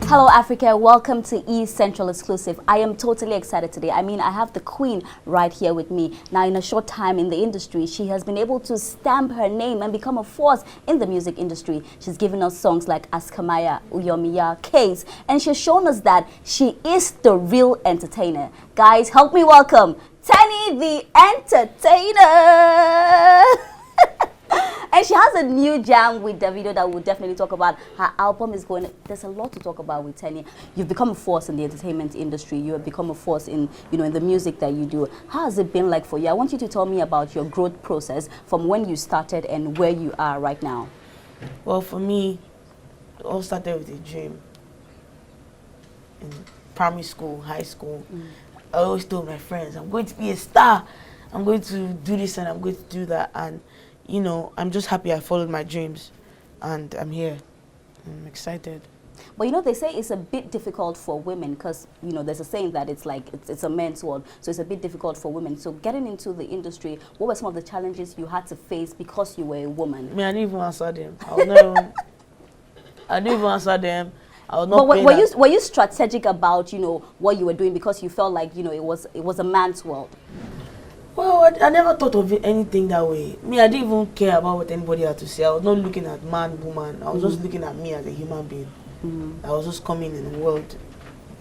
Hello Africa, welcome to East Central Exclusive. I am totally excited today. I mean, I have the queen right here with me. Now, in a short time in the industry, she has been able to stamp her name and become a force in the music industry. She's given us songs like Askamaya, Uyomiya, Case, and she's shown us that she is the real entertainer. Guys, help me welcome Teni the Entertainer. And she has a new jam with Davido that we'll definitely talk about. Her album is going. There's a lot to talk about with Teni. You've become a force in the entertainment industry. You have become a force in, in the music that you do. How has it been like for you? I want you to tell me about your growth process from when you started and where you are right now. Well, for me, it all started with a dream. In primary school, high school, I always told my friends, I'm going to be a star. I'm going to do this and I'm going to do that. And I'm just happy I followed my dreams, and I'm here. I'm excited. But they say it's a bit difficult for women because, there's a saying that it's like, it's a man's world. So it's a bit difficult for women. So getting into the industry, what were some of the challenges you had to face because you were a woman? I didn't even answer them. I didn't even answer them. I was not. But were you strategic about, what you were doing because you felt like, it was a man's world? Well, I never thought of anything that way. I didn't even care about what anybody had to say. I was not looking at man, woman. I was just looking at me as a human being. I was just coming in the world,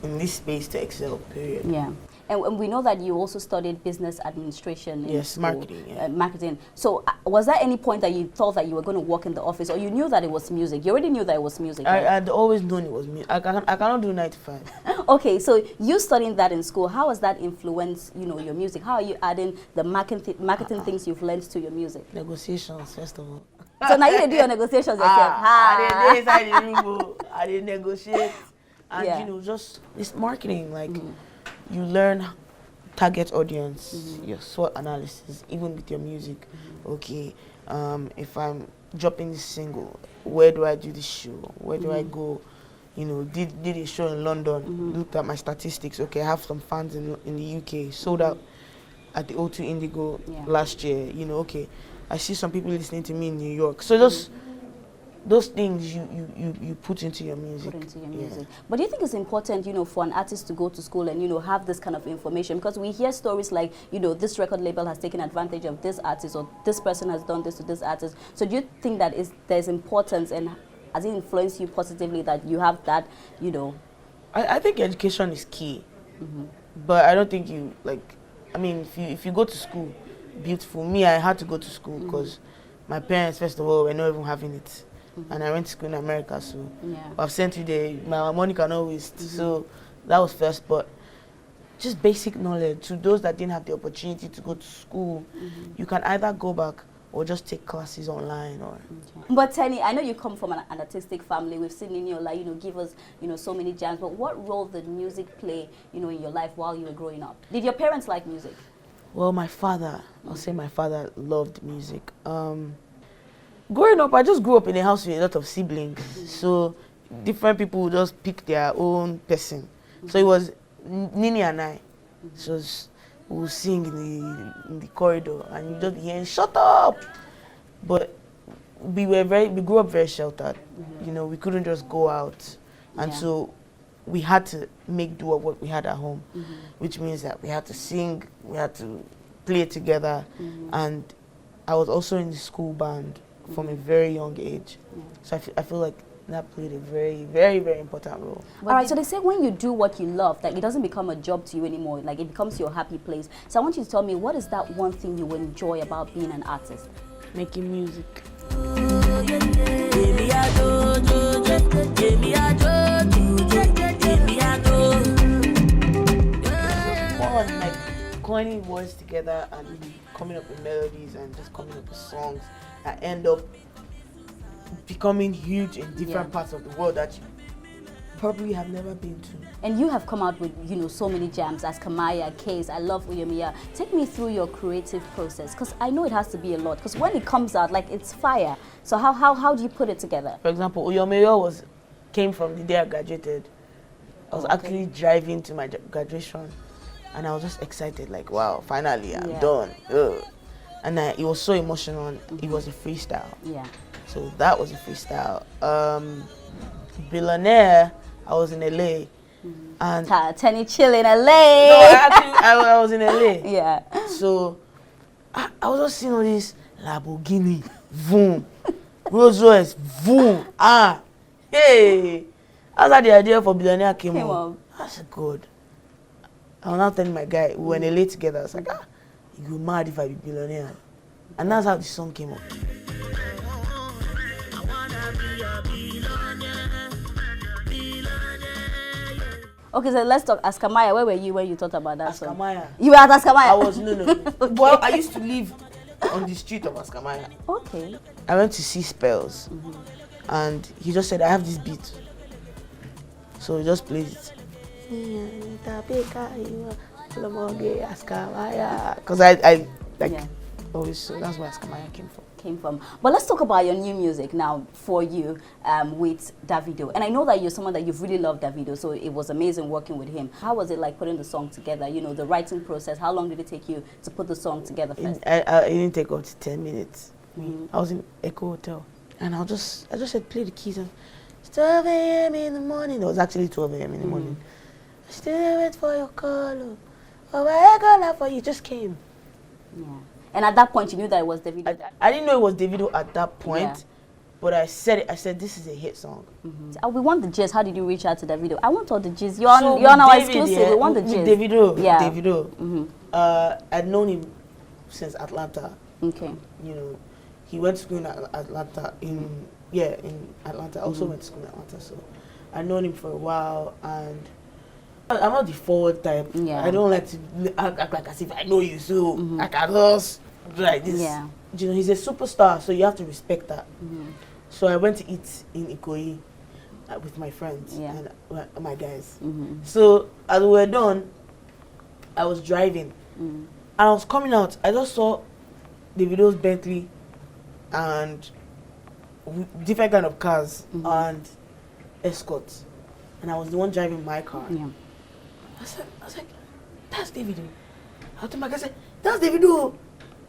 in this space to excel, period. Yeah. And we know that you also studied business administration. Yes, marketing. Yeah. Marketing. So was there any point that you thought that you were going to work in the office, or you knew that it was music? You already knew that it was music, right? I'd always known it was music. I cannot do 9 to 5. Okay, so you studying that in school, how has that influenced, your music? How are you adding the marketing things you've learned to your music? Negotiations, first of all. So now you do your negotiations yourself. I didn't inside the room. I didn't negotiate. And just this marketing, like you learn target audience, your SWOT analysis, even with your music. Okay, if I'm dropping this single, where do I do this show? Where do I go? Did a show in London, looked at my statistics. Okay, I have some fans in the UK, sold out at the O2 Indigo last year. Okay, I see some people listening to me in New York. So those things you put into your music. Yeah. But do you think it's important, for an artist to go to school and, have this kind of information? Because we hear stories like, this record label has taken advantage of this artist, or this person has done this to this artist. So do you think that there's importance, and has it influenced you positively that you have that, I think education is key. But I don't think if you go to school, beautiful. Me, I had to go to school because my parents, first of all, were not even having it. And I went to school in America, so I've sent you my money cannot waste. So that was first, but just basic knowledge to those that didn't have the opportunity to go to school. You can either go back or just take classes online. But Teni, I know you come from an artistic family. We've seen Teniola, give us, so many jams. But what role did music play, in your life while you were growing up? Did your parents like music? Well, my father, I'll say my father loved music. Growing up, I just grew up in a house with a lot of siblings. So different people would just pick their own person. So it was Nini and I. So we would sing in the corridor, and you just be hearing, "Shut up!" But we grew up very sheltered. We couldn't just go out, and so we had to make do of what we had at home, which means that we had to sing, we had to play together, and I was also in the school band from a very young age. So I feel like that played a very, very, very important role. All right, so they say when you do what you love, like it doesn't become a job to you anymore, like it becomes your happy place. So I want you to tell me, what is that one thing you enjoy about being an artist? Making music. Fun, like coining words together and coming up with melodies and just coming up with songs that end up becoming huge in different parts of the world that you probably have never been to. And you have come out with, so many jams, as Kamaya, Case, I love Uyemiya. Take me through your creative process, because I know it has to be a lot, because when it comes out, like, it's fire. So how do you put it together? For example, Uyemiya came from the day I graduated. I was actually driving to my graduation, and I was just excited, like, wow, finally, I'm done. and it was so emotional. And it was a freestyle. Yeah. So that was a freestyle. Billionaire, I was in LA. And Teni chill in LA. no, actually, I was in LA. Yeah. So I was just seeing all this Lamborghini, boom, Rolls Royce, boom, hey. That's how the idea for Billionaire came up. I said, God. I was now telling my guy, we were in LA together. I was like, you go mad if I be Billionaire. And that's how the song came up. Okay, so let's talk Askamaya. Where were you when you thought about that song? Askamaya. You were at Askamaya? I was, no. Okay. Well, I used to live on the street of Askamaya. Okay. I went to see Spells. And he just said, I have this beat. So he just plays it. Because I always, so that's where Askamaya came from. But let's talk about your new music now for you with Davido. And I know that you're someone that you've really loved Davido, so it was amazing working with him. How was it like putting the song together? You know, the writing process, how long did it take you to put the song together first? It didn't take up to 10 minutes. I was in Echo Hotel. And I just said, play the keys. And it's 12 a.m. in the morning. It was actually 12 a.m. in the morning. I still wait for your call. Oh, I got for you. Just came. Yeah. And at that point, you knew that it was Davido? I didn't know it was Davido at that point. But I said it. I said, this is a hit song. We want the gist. How did you reach out to Davido? I want all the gist. You're on our exclusive. Yeah, we want the gist. Davido. Yeah. Davido. I'd known him since Atlanta. Okay. You know, he went to school in Atlanta. In Atlanta. I also went to school in Atlanta. So I'd known him for a while. And I'm not the forward type. Yeah. I don't like to act like as if I know you. So I can just do like this. Yeah. You know, he's a superstar. So you have to respect that. So I went to eat in Ikoyi with my friends and my guys. So as we were done, I was driving. And I was coming out. I just saw Davido's Bentley and different kind of cars and escorts. And I was the one driving my car. Yeah. I was like, that's Davido. I told my guy, said, that's Davido.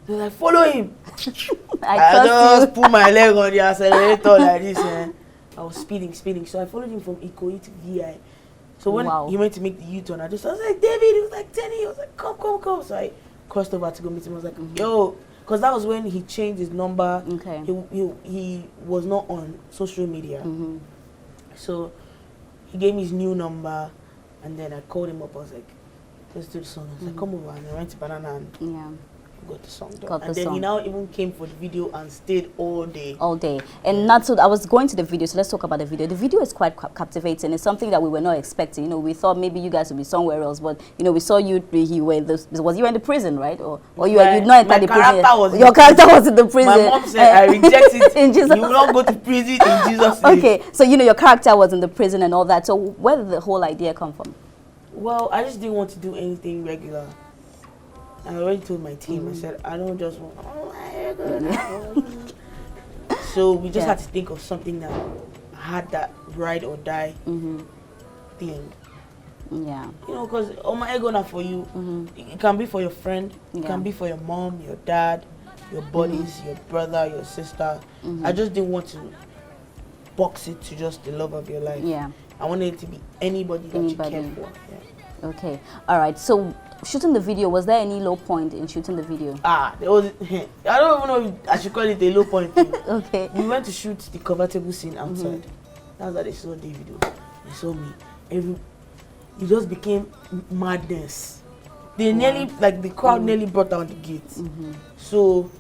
They were like, follow him. I just put my leg on the accelerator like this. I was speeding. So I followed him from Ikoyi to VI. So when he went to make the U-turn, I was like, David. He was like, Teni. He was like, come. So I crossed over to go meet him. I was like, yo. Because that was when he changed his number. Okay. He was not on social media. So he gave me his new number. And then I called him up. I was like, let's do the song. I was like, come over. And I went to Banana and got the song done. And then he now even came for the video and stayed all day. And not so, I was going to the video, so let's talk about the video. The video is quite captivating. It's something that we were not expecting. You know, we thought maybe you guys would be somewhere else, but you know, we saw you. Was you in the prison, right? Or you not entered the prison? Your character was in the prison. My mom said, I reject it. In Jesus. You will not go to prison in Jesus' name. Okay, so you know your character was in the prison and all that. So where did the whole idea come from? Well, I just didn't want to do anything regular. I already told my team, I said, I don't just want, so we just had to think of something that had that ride or die thing. Yeah. You know, because all my ego not for you. It can be for your friend, it can be for your mom, your dad, your buddies, your brother, your sister. I just didn't want to box it to just the love of your life. Yeah. I wanted it to be anybody that you care for. Yeah. Okay. All right. So shooting the video, was there any low point in shooting the video? There was. I don't even know if I should call it a low point. Okay. We went to shoot the convertible scene outside. That's how they saw Davido. They saw me. It just became madness. They nearly, like the crowd nearly brought down the gates. So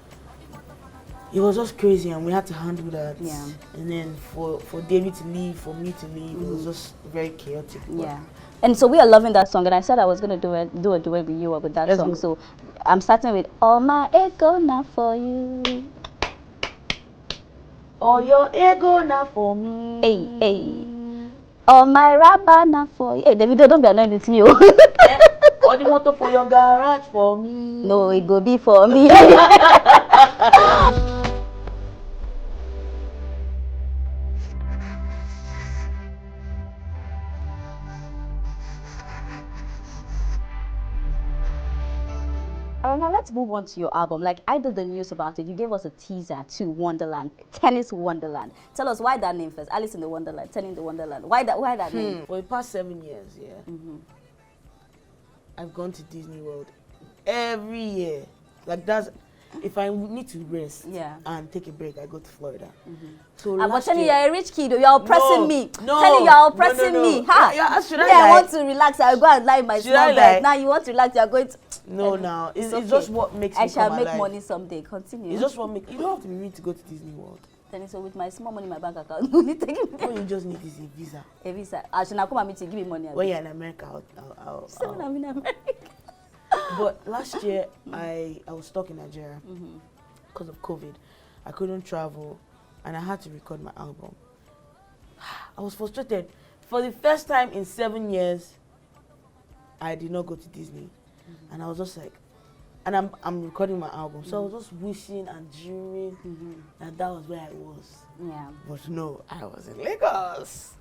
it was just crazy, and we had to handle that. Yeah. And then for David to leave, for me to leave, it was just very chaotic. Yeah. And so we are loving that song, and I said I was gonna do a duet with you with that song. So I'm starting with All My Ego Now For You. All your ego now for me. Hey. All my rubber now for you. Hey, Davido, don't be annoying with me. All the motor for your garage for me. No, it go be for me. Now let's let's move on to your album. Like, I did the news about it. You gave us a teaser to Wonderland, Tennis Wonderland. Tell us why that name first. Alice in the Wonderland, Tenny in the Wonderland. Why that name? For the past 7 years, I've gone to Disney World every year. Like, that's if I need to rest and take a break, I go to Florida. So but Tenny, you're a rich kid. You're oppressing me. Tenny, you're oppressing me. Ha! Should I want to relax. I'll go and lie in my small bed. Now you want to relax. You're going to. No, now it's just what makes me I shall make alive. money someday. Continue. It's just what makes. You don't have to be rich to go to Disney World. Tenny, so with my small money in my bank account, only taking. All you just need is a visa. A visa. I should now come and meet you. Give me money. When you're in America, I'm in America. But last year, I was stuck in Nigeria because of COVID. I couldn't travel, and I had to record my album. I was frustrated. For the first time in 7 years, I did not go to Disney, and I was just like, and I'm recording my album, so I was just wishing and dreaming that was where I was. Yeah. But no, I was in Lagos.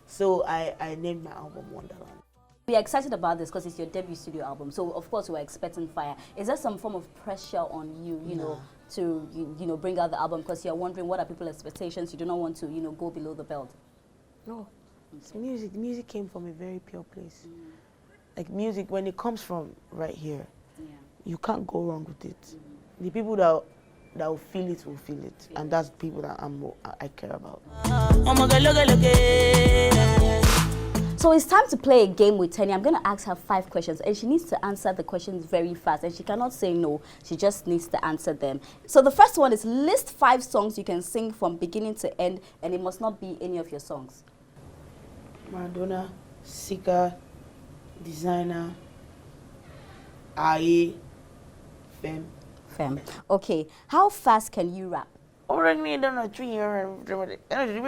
So I named my album Wonderland. We are excited about this because it's your debut studio album. So of course we're expecting fire. Is there some form of pressure on you, you know, to bring out the album because you're wondering what are people's expectations? You do not want to, go below the belt. No, it's music. Music came from a very pure place. Like music, when it comes from right here, you can't go wrong with it. The people that will feel it, and that's the people that I care about. So it's time to play a game with Teni. I'm going to ask her 5 questions, and she needs to answer the questions very fast, and she cannot say no. She just needs to answer them. So the first one is list 5 songs you can sing from beginning to end, and it must not be any of your songs. Maradona, Sika, Designer, Aye, Fem. Okay. How fast can you rap? Already done a 3 year. It's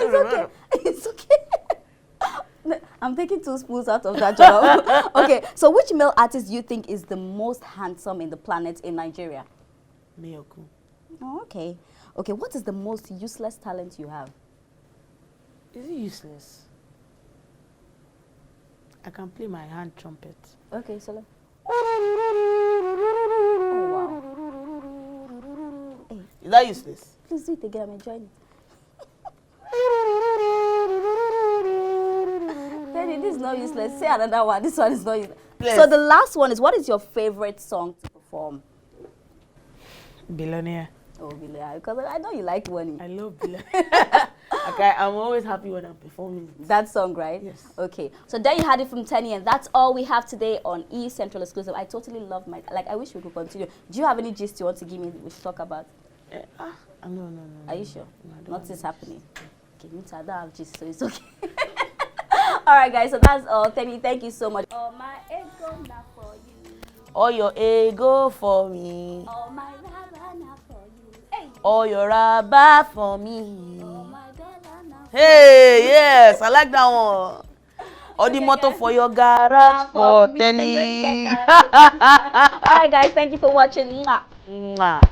okay. It's okay. I'm taking 2 spoons out of that job. Okay. So which male artist do you think is the most handsome in the planet in Nigeria? Miyoko. Oh, okay. Okay. What is the most useless talent you have? Is it useless? I can play my hand trumpet. Okay, so Is that useless? please do it again. I'm enjoying it. Teni, this is not useless. Say another one. This one is not useless. Please. So the last one is, what is your favorite song to perform? Billionaire. Oh, Billionaire, because I know you like money. I love Billionaire. Okay, I'm always happy when I'm performing. That song, right? Yes. Okay, so there you had it from Teni, and that's all we have today on E Central Exclusive. I totally love I wish we could continue. Do you have any gist you want to give me we should talk about? No. Are you sure? No, Nothing's happening. Okay, me too, I don't have gist, so it's okay. All right, guys, so that's all. Teni, thank you so much. All my ego now for you. All your ego for me. All my rara now for you. Hey. All your rubber for me. All my dollar now. Hey, yes, I like that one. All the motto for your garage for Teni. All right, guys, thank you for watching. Mwah.